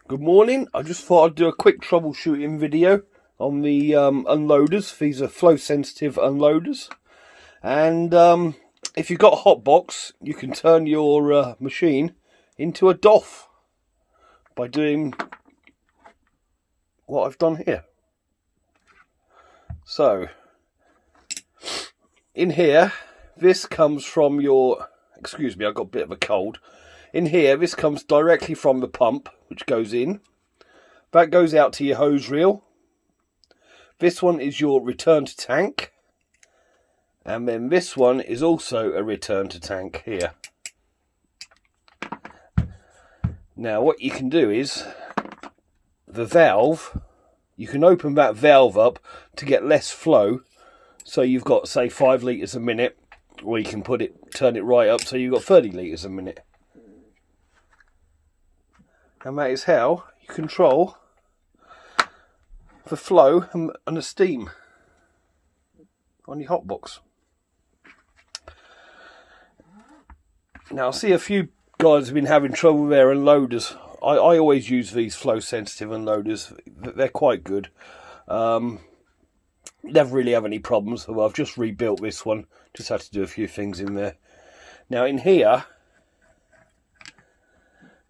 Good morning. I just thought I'd do a quick troubleshooting video on the unloaders. These are flow sensitive unloaders, and if you've got a hot box, you can turn your machine into a DOF by doing what I've done here. So in here, this comes from your, excuse me, I got a bit of a cold. In here, this comes directly from the pump, which goes in. That goes out to your hose reel. This one is your return to tank. And then this one is also a return to tank here. Now what you can do is, the valve, you can open that valve up to get less flow. So you've got, say, 5 litres a minute. Or you can turn it right up so you've got 30 litres a minute. And that is how you control the flow and the steam on your hotbox. Now I see a few guys have been having trouble with their unloaders. I always use these flow sensitive unloaders. They're quite good. Never really have any problems. Well, I've just rebuilt this one. Just had to do a few things in there. Now in here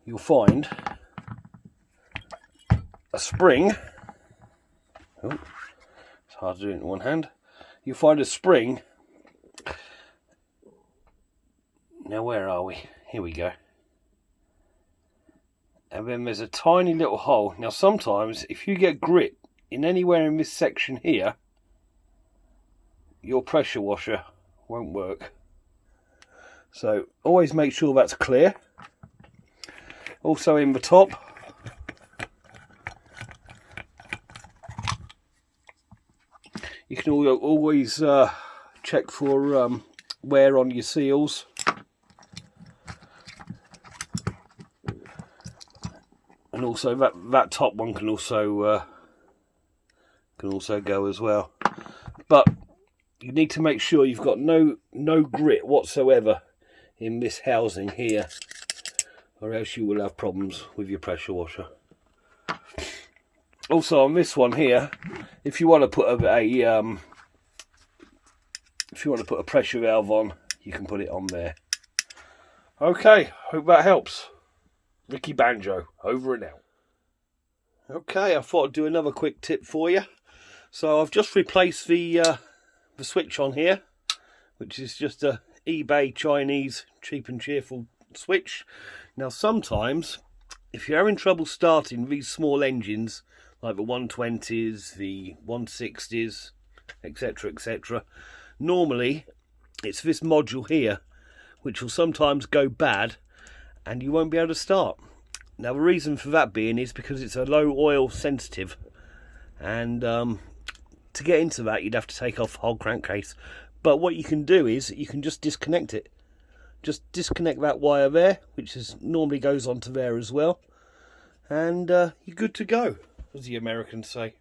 you'll find a spring. Oh, it's hard to do it in one hand. You'll find a spring. Now where are we? Here we go. And then there's a tiny little hole. Now sometimes if you get grit in anywhere in this section here, your pressure washer won't work. So always make sure that's clear. Also in the top, you can always check for wear on your seals. And also that top one can also go as well. But you need to make sure you've got no grit whatsoever in this housing here, or else you will have problems with your pressure washer. Also on this one here, if you want to put a pressure valve on, you can put it on there. Okay, hope that helps. Ricky Banjo, over and out. Okay, I thought I'd do another quick tip for you. So I've just replaced the switch on here, which is just a eBay Chinese cheap and cheerful switch. Now sometimes, if you're having trouble starting these small engines, like the 120s, the 160s, etc, etc, normally it's this module here which will sometimes go bad and you won't be able to start. Now the reason for that being is because it's a low oil sensitive, and to get into that you'd have to take off the whole crankcase. But what you can do is you can just disconnect it. Just disconnect that wire there, which normally goes onto there as well, and you're good to go, as the Americans say.